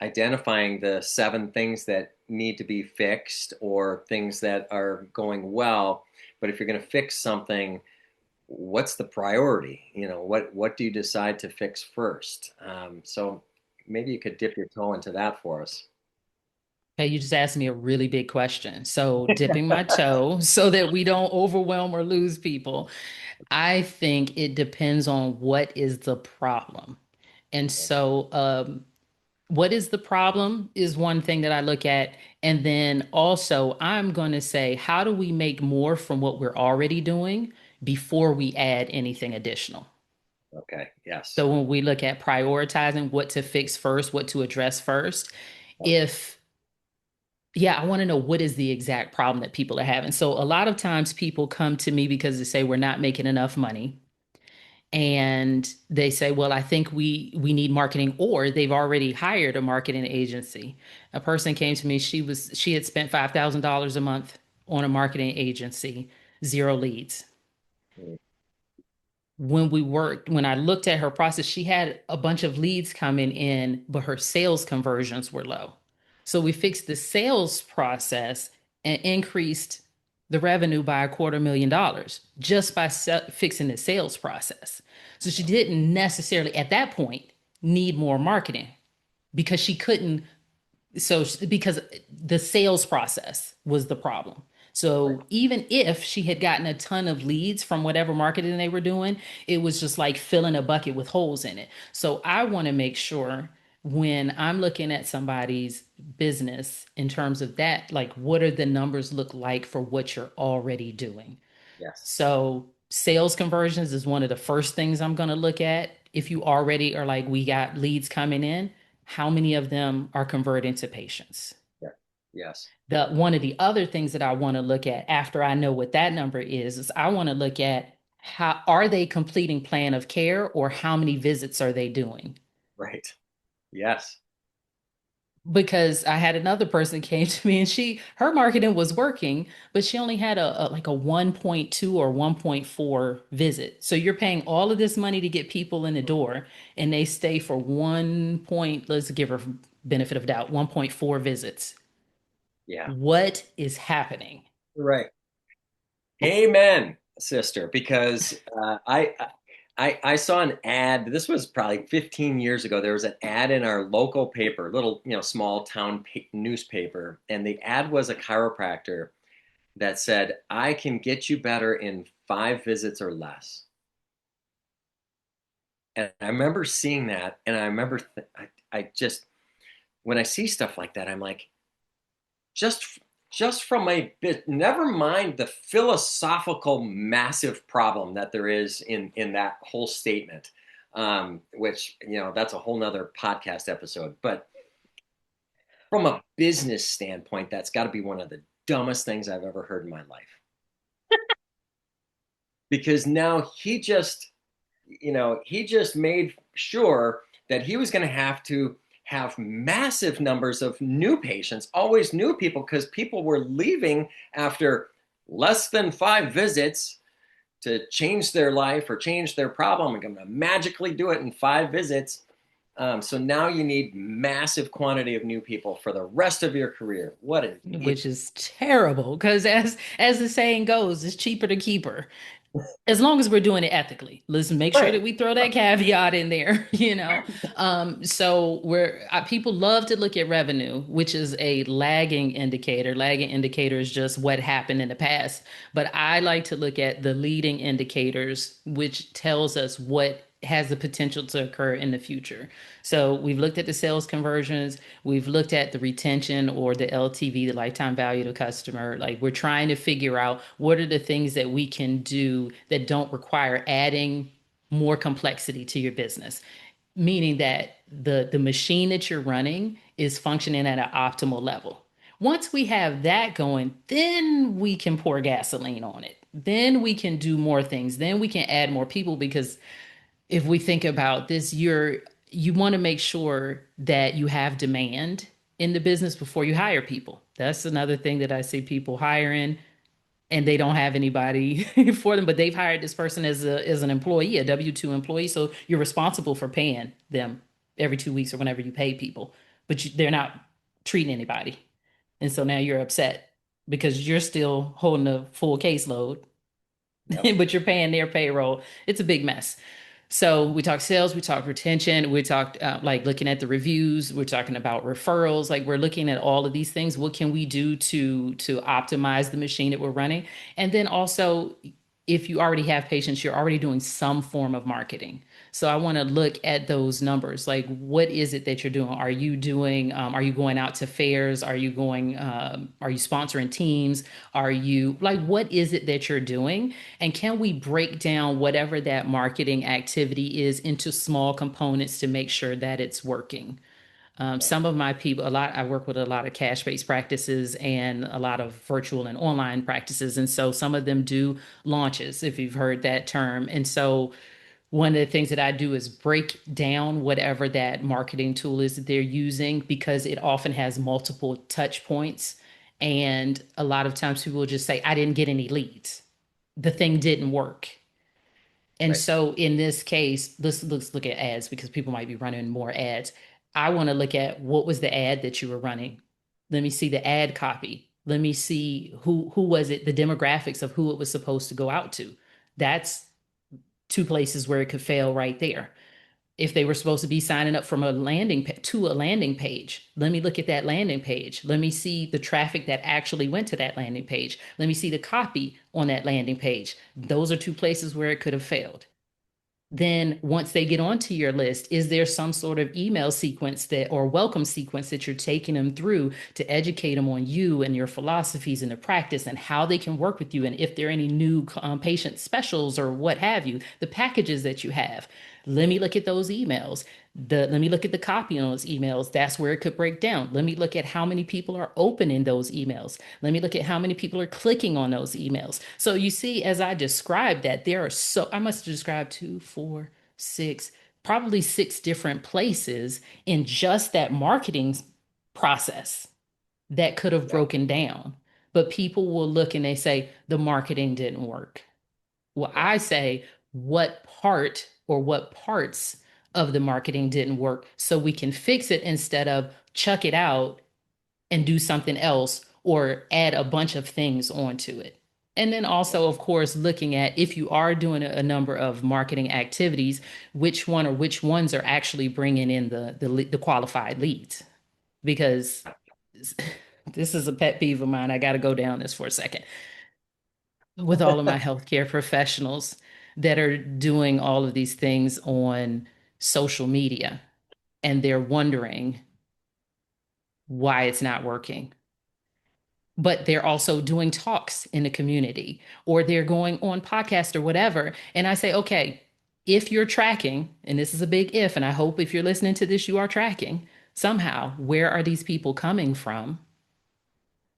[SPEAKER 1] identifying the 7 things that need to be fixed or things that are going well, but if you're going to fix something, what's the priority? What do you decide to fix first? So maybe you could dip your toe into that for us.
[SPEAKER 2] Okay, you just asked me a really big question. So, dipping my toe so that we don't overwhelm or lose people. I think it depends on what is the problem. And so, what is the problem is one thing that I look at. And then also, I'm going to say, how do we make more from what we're already doing before we add anything additional?
[SPEAKER 1] Okay. Yes.
[SPEAKER 2] So, when we look at prioritizing what to fix first, what to address first, if yeah, I want to know what is the exact problem that people are having. So, a lot of times people come to me because they say we're not making enough money, and they say, well, I think we need marketing, or they've already hired a marketing agency. A person came to me, she had spent $5,000 a month on a marketing agency, zero leads.
[SPEAKER 1] Mm.
[SPEAKER 2] When I looked at her process, she had a bunch of leads coming in, but her sales conversions were low. So we fixed the sales process and increased the revenue by $250,000 just by fixing the sales process. So she didn't necessarily at that point need more marketing because she couldn't, because the sales process was the problem.
[SPEAKER 1] Right.
[SPEAKER 2] So even if she had gotten a ton of leads from whatever marketing they were doing, it was just like filling a bucket with holes in it. So I want to make sure when I'm looking at somebody's business in terms of that, like what are the numbers look like for what you're already doing?
[SPEAKER 1] Yes.
[SPEAKER 2] So sales conversions is one of the first things I'm going to look at. If you already are like, we got leads coming in, how many of them are converting to patients?
[SPEAKER 1] Yeah. Yes.
[SPEAKER 2] The one of the other things that I want to look at after I know what that number is I want to look at how are they completing plan of care, or how many visits are they doing?
[SPEAKER 1] Right. Yes.
[SPEAKER 2] Because I had another person came to me and her marketing was working, but she only had like a 1.2 or 1.4 visit. So you're paying all of this money to get people in the door and they stay for 1 point, let's give her benefit of doubt, 1.4 visits.
[SPEAKER 1] Yeah.
[SPEAKER 2] What is happening?
[SPEAKER 1] Right. Amen, sister. Because I saw an ad. This was probably 15 years ago. There was an ad in our local paper, little small town newspaper, and the ad was a chiropractor that said, "I can get you better in 5 visits or less." And I remember seeing that, and I remember I just when I see stuff like that, I'm like, just just from a bit, never mind the philosophical massive problem that there is in that whole statement, which that's a whole nother podcast episode. But from a business standpoint, that's got to be one of the dumbest things I've ever heard in my life. Because now he just made sure that he was going to have to have massive numbers of new patients, always new people, because people were leaving after less than 5 visits to change their life or change their problem and going to magically do it in 5 visits. So now you need massive quantity of new people for the rest of your career. What an idiot.
[SPEAKER 2] Which is terrible because as the saying goes, it's cheaper to keep her. As long as we're doing it ethically, let's make sure that
[SPEAKER 1] Right.
[SPEAKER 2] we throw that caveat in there, so people love to look at revenue, which is a lagging indicator is just what happened in the past, but I like to look at the leading indicators, which tells us what has the potential to occur in the future. So we've looked at the sales conversions, we've looked at the retention or the LTV, the lifetime value to customer. Like we're trying to figure out what are the things that we can do that don't require adding more complexity to your business, meaning that the machine that you're running is functioning at an optimal level. Once we have that going, then we can pour gasoline on it. Then we can do more things. Then we can add more people because if we think about this, you want to make sure that you have demand in the business before you hire people. That's another thing that I see people hiring and they don't have anybody for them, but they've hired this person as an employee, a W-2 employee. So you're responsible for paying them every 2 weeks or whenever you pay people, but they're not treating anybody. And so now you're upset because you're still holding a full caseload,
[SPEAKER 1] Yep.
[SPEAKER 2] but you're paying their payroll. It's a big mess. So we talked sales, we talked retention, we talked like looking at the reviews, we're talking about referrals, like we're looking at all of these things. What can we do to optimize the machine that we're running? And then also, if you already have patients, you're already doing some form of marketing. So I want to look at those numbers. Like, what is it that you're doing? Are you doing? Are you going out to fairs? Are you going? Are you sponsoring teams? Are you like? What is it that you're doing? And can we break down whatever that marketing activity is into small components to make sure that it's working? Some of my people, I work with a lot of cash based practices and a lot of virtual and online practices. And so some of them do launches, if you've heard that term. And so one of the things that I do is break down whatever that marketing tool is that they're using because it often has multiple touch points. And a lot of times people will just say, I didn't get any leads. The thing didn't work. And
[SPEAKER 1] Right.
[SPEAKER 2] so in this case, let's look at ads because people might be running more ads. I want to look at what was the ad that you were running. Let me see the ad copy. Let me see who was it, the demographics of who it was supposed to go out to. That's two places where it could fail right there. If they were supposed to be signing up from to a landing page, let me look at that landing page. Let me see the traffic that actually went to that landing page. Let me see the copy on that landing page. Those are two places where it could have failed. Then once they get onto your list, is there some sort of email sequence that or welcome sequence that you're taking them through to educate them on you and your philosophies and the practice and how they can work with you, and if there are any new patient specials or what have you, the packages that you have? Let me look at those emails. Let me look at the copy on those emails. That's where it could break down. Let me look at how many people are opening those emails. Let me look at how many people are clicking on those emails. So you see, as I described that, I must have described 2, 4, 6, probably 6 different places in just that marketing process that could have
[SPEAKER 1] Yeah.
[SPEAKER 2] broken down. But people will look and they say, the marketing didn't work. Well,
[SPEAKER 1] Yeah.
[SPEAKER 2] I say, what part or what parts of the marketing didn't work so we can fix it instead of chuck it out and do something else or add a bunch of things onto it. And then
[SPEAKER 1] Yeah.
[SPEAKER 2] also, of course, looking at if you are doing a number of marketing activities, which one or which ones are actually bringing in the qualified leads. Because this is a pet peeve of mine. I got to go down this for a second. With all of my healthcare professionals that are doing all of these things on social media, and they're wondering why it's not working, but they're also doing talks in the community or they're going on podcast or whatever. And I say, okay, if you're tracking, and this is a big if, and I hope if you're listening to this, you are tracking somehow, where are these people coming from?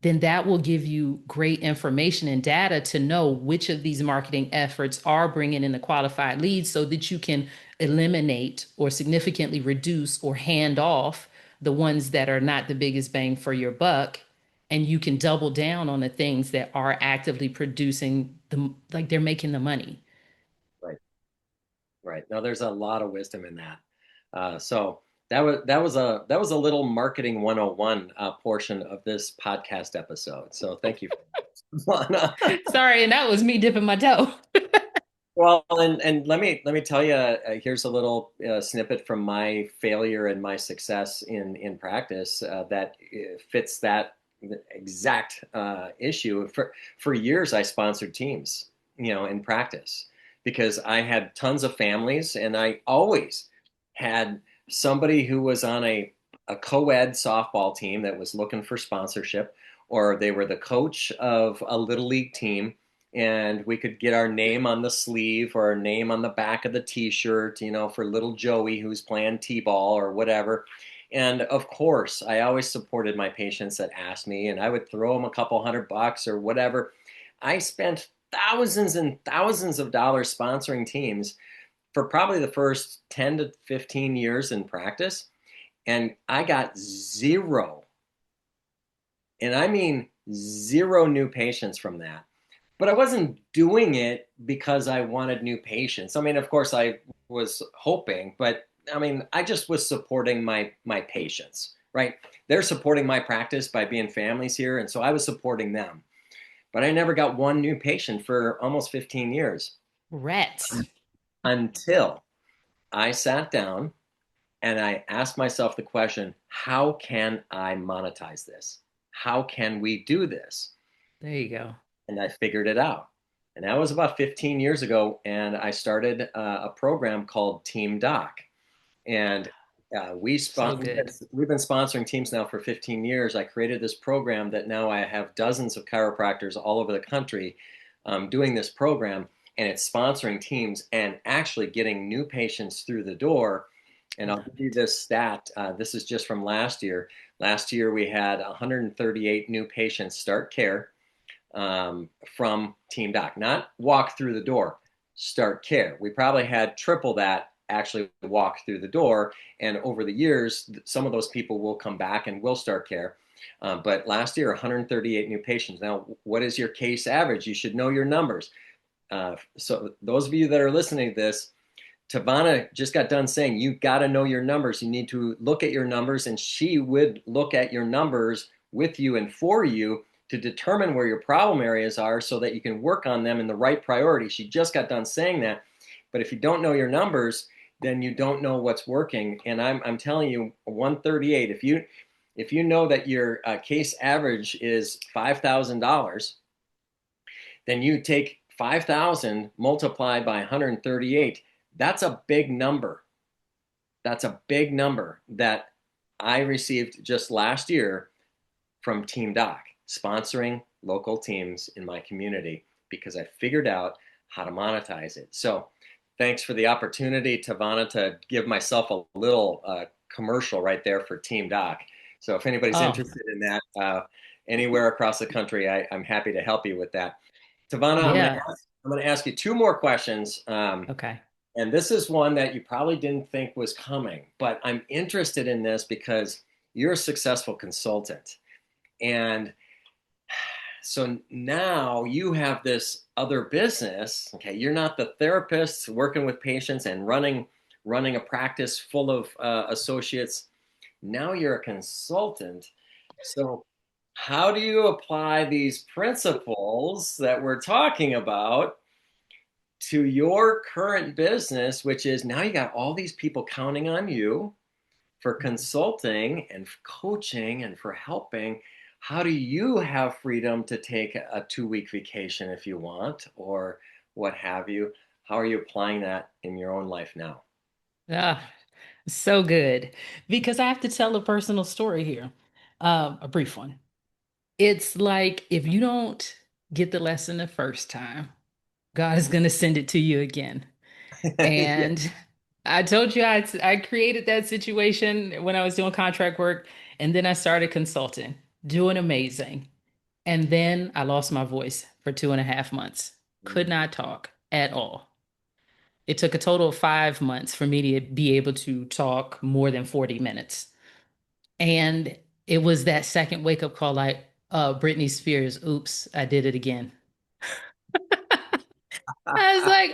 [SPEAKER 2] Then that will give you great information and data to know which of these marketing efforts are bringing in the qualified leads so that you can eliminate or significantly reduce or hand off the ones that are not the biggest bang for your buck. And you can double down on the things that are actively producing the, like they're making the money.
[SPEAKER 1] Right. Right. Now there's a lot of wisdom in that. So that was a little marketing 101 portion of this podcast episode. So thank you for that.
[SPEAKER 2] Sorry, and that was me dipping my toe.
[SPEAKER 1] Well, and let me tell you, here's a little snippet from my failure and my success in practice that fits that exact issue. For years, I sponsored teams, in practice because I had tons of families, and I always had somebody who was on a co-ed softball team that was looking for sponsorship, or they were the coach of a little league team and we could get our name on the sleeve or our name on the back of the t-shirt, for little Joey who's playing t-ball or whatever. And of course, I always supported my patients that asked me, and I would throw them a couple $100 or whatever. I spent thousands and thousands of dollars sponsoring teams for probably the first 10 to 15 years in practice, and I got zero, and I mean zero new patients from that. But I wasn't doing it because I wanted new patients. I mean, of course, I was hoping, but I mean, I just was supporting my patients, right? They're supporting my practice by being families here, and so I was supporting them. But I never got one new patient for almost 15 years
[SPEAKER 2] Rats.
[SPEAKER 1] until I sat down and I asked myself the question, how can I monetize this? How can we do this?
[SPEAKER 2] There you go.
[SPEAKER 1] And I figured it out. And that was about 15 years ago. And I started a program called Team Doc. And
[SPEAKER 2] So good.
[SPEAKER 1] we've been sponsoring teams now for 15 years. I created this program that now I have dozens of chiropractors all over the country doing this program. And it's sponsoring teams and actually getting new patients through the door. And I'll
[SPEAKER 2] Love
[SPEAKER 1] give you
[SPEAKER 2] it.
[SPEAKER 1] this stat. This is just from last year. Last year, we had 138 new patients start care from Team Doc, not walk through the door, start care. We probably had triple that actually walk through the door. And over the years, some of those people will come back and will start care. But last year, 138 new patients. Now, what is your case average? You should know your numbers. So those of you that are listening to this, Tavona just got done saying you got to know your numbers. You need to look at your numbers, and she would look at your numbers with you and for you to determine where your problem areas are so that you can work on them in the right priority. She just got done saying that. But if you don't know your numbers, then you don't know what's working. And I'm telling you, 138. If you know that your case average is $5,000, then you take 5,000 multiplied by 138. That's a big number. That's a big number that I received just last year from Team Doc, sponsoring local teams in my community because I figured out how to monetize it. So thanks for the opportunity, Tavona, to give myself a little commercial right there for Team Doc. So if anybody's
[SPEAKER 2] Oh,
[SPEAKER 1] interested in that anywhere across the country, I'm happy to help you with that. Tavona,
[SPEAKER 2] yeah.
[SPEAKER 1] I'm going to ask you two more questions.
[SPEAKER 2] Okay.
[SPEAKER 1] And this is one that you probably didn't think was coming, but I'm interested in this because you're a successful consultant. And so now you have this other business. Okay, you're not the therapist working with patients and running a practice full of associates. Now you're a consultant. So how do you apply these principles that we're talking about to your current business, which is now you got all these people counting on you for consulting and coaching and for helping? How do you have freedom to take a 2 week vacation if you want, or what have you? How are you applying that in your own life now?
[SPEAKER 2] Ah, so good. Because I have to tell a personal story here, a brief one. It's like if you don't get the lesson the first time, God is going to send it to you again.
[SPEAKER 1] Yeah.
[SPEAKER 2] And I told you I created that situation when I was doing contract work, and then I started consulting, doing amazing. And then I lost my voice for 2.5 months. Could not talk at all. It took a total of 5 months for me to be able to talk more than 40 minutes. And it was that second wake up call, like Britney Spears, oops, I did it again. I was like,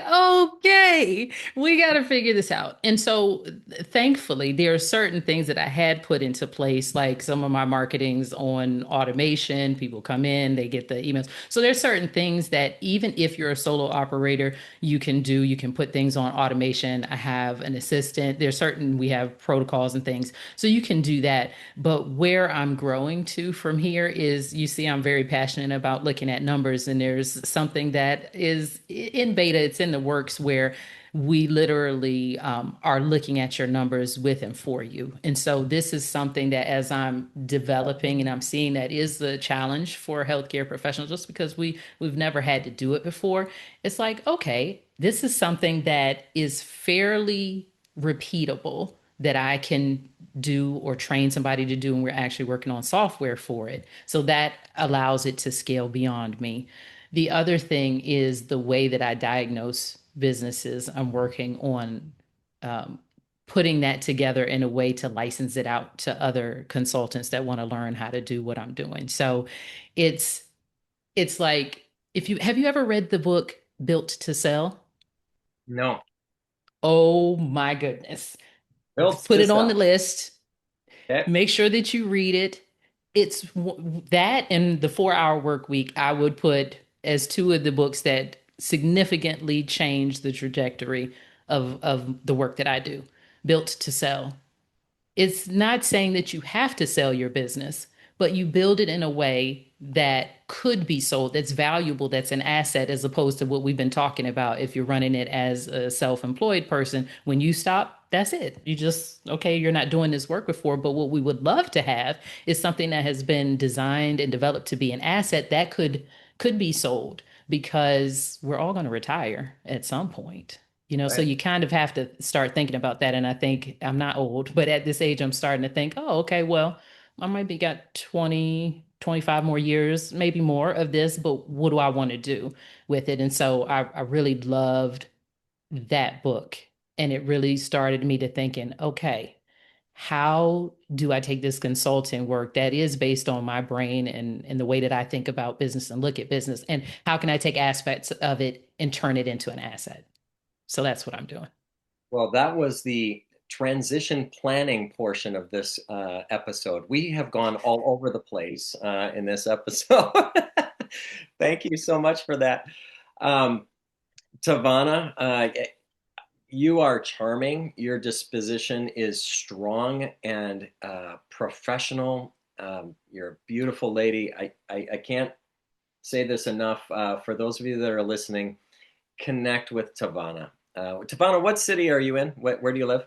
[SPEAKER 2] okay, we got to figure this out. And so, thankfully, there are certain things that I had put into place, like some of my marketings on automation. People come in, they get the emails. So, there's certain things that even if you're a solo operator, you can do. You can put things on automation. I have an assistant. There's certain, we have protocols and things. So, you can do that. But where I'm growing to from here is you see, I'm very passionate about looking at numbers, and there's something that is in beta, it's in the works where we literally are looking at your numbers with and for you. And so this is something that as I'm developing and I'm seeing that is the challenge for healthcare professionals, just because we've never had to do it before. It's like, okay, this is something that is fairly repeatable that I can do or train somebody to do, and we're actually working on software for it. So that allows it to scale beyond me. The other thing is the way that I diagnose businesses. I'm working on um, putting that together in a way to license it out to other consultants that want to learn how to do what I'm doing. So it's it's like, if you have you ever read the book Built to Sell?
[SPEAKER 1] No,
[SPEAKER 2] Oh my goodness.
[SPEAKER 1] built
[SPEAKER 2] Put
[SPEAKER 1] to
[SPEAKER 2] it on the
[SPEAKER 1] sell.
[SPEAKER 2] list.
[SPEAKER 1] Okay.
[SPEAKER 2] Make sure that you read it. It's that and the 4 Hour Work Week, I would put as two of the books that significantly changed the trajectory of the work that I do. Built to Sell. It's not saying that you have to sell your business, but you build it in a way that could be sold, that's valuable, that's an asset, as opposed to what we've been talking about. If you're running it as a self-employed person, when you stop, that's it. You just, okay, you're not doing this work before. But what we would love to have is something that has been designed and developed to be an asset that could be sold, because we're all going to retire at some point. So
[SPEAKER 1] Right.
[SPEAKER 2] you kind of have to start thinking about that. And I think I'm not old, but at this age, I'm starting to think, oh, okay, well, I might be got 20, 25 more years, maybe more of this, but what do I want to do with it? And so I really loved that book. And it really started me to thinking, okay, how do I take this consulting work that is based on my brain and the way that I think about business and look at business, and how can I take aspects of it and turn it into an asset? So that's what I'm doing.
[SPEAKER 1] Well, that was the transition planning portion of this episode. We have gone all over the place in this episode. Thank you so much for that. Um, Tavana, you are charming. Your disposition is strong and professional. You're a beautiful lady. I can't say this enough. For those of you that are listening, connect with Tavana. Tavana, what city are you in? Where do you live?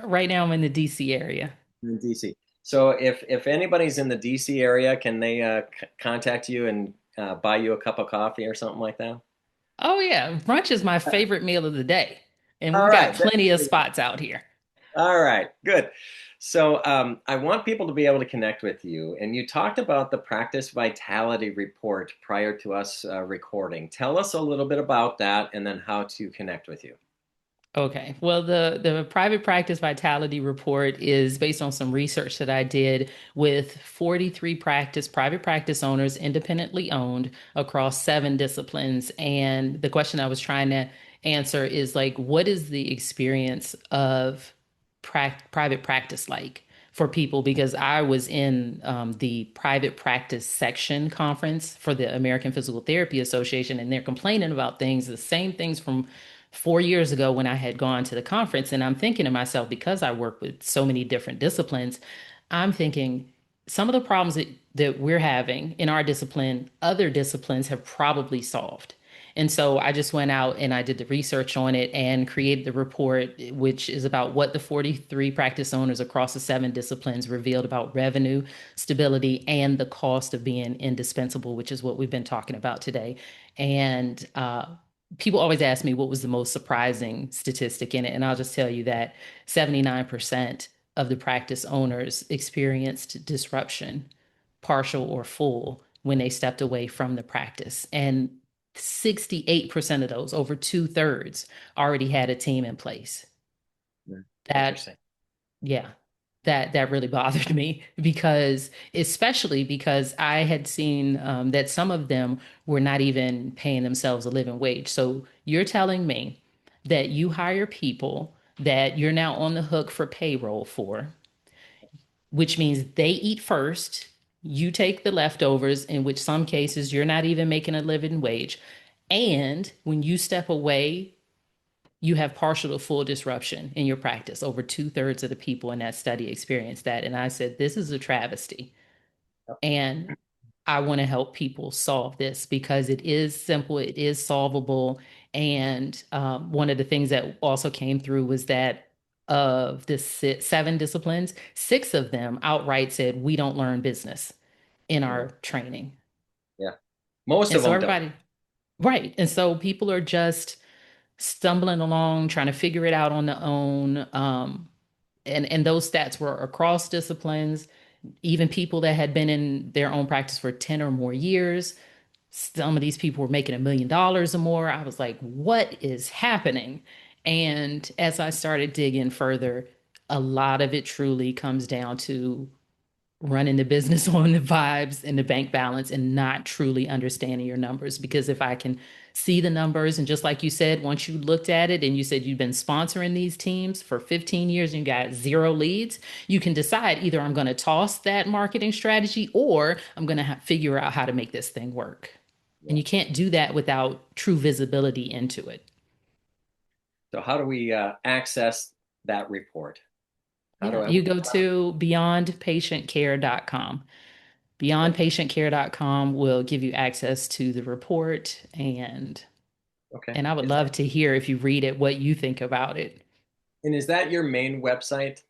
[SPEAKER 2] Right now, I'm in the DC area.
[SPEAKER 1] In DC. So if anybody's in the DC area, can they contact you and buy you a cup of coffee or something like that?
[SPEAKER 2] Oh, yeah. Brunch is my favorite meal of the day. And
[SPEAKER 1] All
[SPEAKER 2] we've got
[SPEAKER 1] right. There
[SPEAKER 2] plenty of
[SPEAKER 1] we go.
[SPEAKER 2] spots out here.
[SPEAKER 1] All right. Good. So I want people to be able to connect with you. And you talked about the Practice Vitality Report prior to us recording. Tell us a little bit about that and then how to connect with you.
[SPEAKER 2] Okay. Well, the private practice vitality report is based on some research that I did with 43 private practice owners, independently owned across 7 disciplines. And the question I was trying to answer is like, what is the experience of private practice like for people? Because I was in the private practice section conference for the American Physical Therapy Association, and they're complaining about things, the same things from 4 years ago when I had gone to the conference. And I'm thinking to myself, because I work with so many different disciplines, I'm thinking some of the problems that we're having in our discipline, other disciplines have probably solved. And so I just went out and I did the research on it and created the report, which is about what the 43 practice owners across the 7 disciplines revealed about revenue, stability, and the cost of being indispensable, which is what we've been talking about today. And people always ask me what was the most surprising statistic in it. And I'll just tell you that 79% of the practice owners experienced disruption, partial or full, when they stepped away from the practice. And 68% of those, over 2/3, already had a team in place.
[SPEAKER 1] Yeah.
[SPEAKER 2] That,
[SPEAKER 1] Interesting.
[SPEAKER 2] yeah, that really bothered me because, especially because I had seen that some of them were not even paying themselves a living wage. So you're telling me that you hire people that you're now on the hook for payroll for, which means they eat first, you take the leftovers, in which some cases you're not even making a living wage. And when you step away, you have partial to full disruption in your practice. Over 2/3 of the people in that study experienced that. And I said, this is a travesty.
[SPEAKER 1] Yep.
[SPEAKER 2] And I want to help people solve this because it is simple, it is solvable. And one of the things that also came through was that of the 7 disciplines, 6 of them outright said, we don't learn business in
[SPEAKER 1] Mm.
[SPEAKER 2] our training.
[SPEAKER 1] Yeah. Most
[SPEAKER 2] And
[SPEAKER 1] of
[SPEAKER 2] so
[SPEAKER 1] them don't.
[SPEAKER 2] everybody, right. And so people are just stumbling along, trying to figure it out on their own. And those stats were across disciplines, even people that had been in their own practice for 10 or more years. Some of these people were making $1 million or more. I was like, what is happening? And as I started digging further, a lot of it truly comes down to running the business on the vibes and the bank balance and not truly understanding your numbers. Because if I can see the numbers, and just like you said, once you looked at it and you said you've been sponsoring these teams for 15 years and you got 0 leads, you can decide either I'm going to toss that marketing strategy or I'm going to figure out how to make this thing work. And
[SPEAKER 1] Yeah.
[SPEAKER 2] you can't do that without true visibility into it.
[SPEAKER 1] So how do we access that report? How do
[SPEAKER 2] Yeah,
[SPEAKER 1] I?
[SPEAKER 2] you go to beyondpatientcare.com.
[SPEAKER 1] Okay.
[SPEAKER 2] Beyondpatientcare.com will give you access to the report,
[SPEAKER 1] Okay.
[SPEAKER 2] and I would love to hear, if you read it, what you think about it.
[SPEAKER 1] Is that your main website?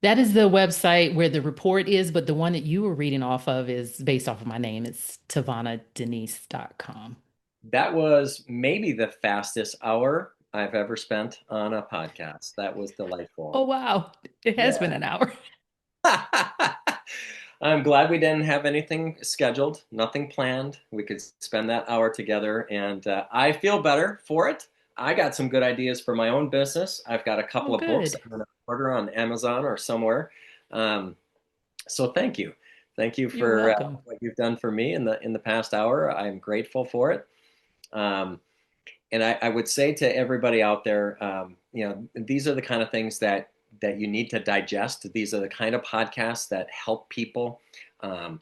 [SPEAKER 2] That is the website where the report is, but the one that you were reading off of is based off of my name. It's TavonaDenise.com.
[SPEAKER 1] That was maybe the fastest hour I've ever spent on a podcast. That was delightful.
[SPEAKER 2] Oh, wow. It has been
[SPEAKER 1] Yeah.
[SPEAKER 2] an hour.
[SPEAKER 1] I'm glad we didn't have anything scheduled, nothing planned. We could spend that hour together, and I feel better for it. I got some good ideas for my own business. I've got a
[SPEAKER 2] Oh,
[SPEAKER 1] couple of books
[SPEAKER 2] good.
[SPEAKER 1] I'm going to order on Amazon or somewhere. Um, so thank you, thank you
[SPEAKER 2] You're
[SPEAKER 1] for
[SPEAKER 2] welcome.
[SPEAKER 1] what you've done for me in the past hour. I'm grateful for it. Um, and I would say to everybody out there, these are the kind of things that you need to digest. These are the kind of podcasts that help people um,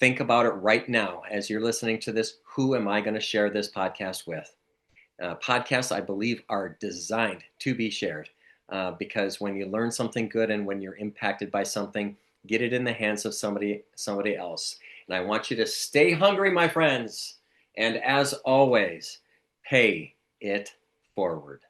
[SPEAKER 1] think about it right now as you're listening to this. Who am I going to share this podcast with? Podcasts, I believe, are designed to be shared because when you learn something good and when you're impacted by something, get it in the hands of somebody else. And I want you to stay hungry, my friends. And as always, pay it forward.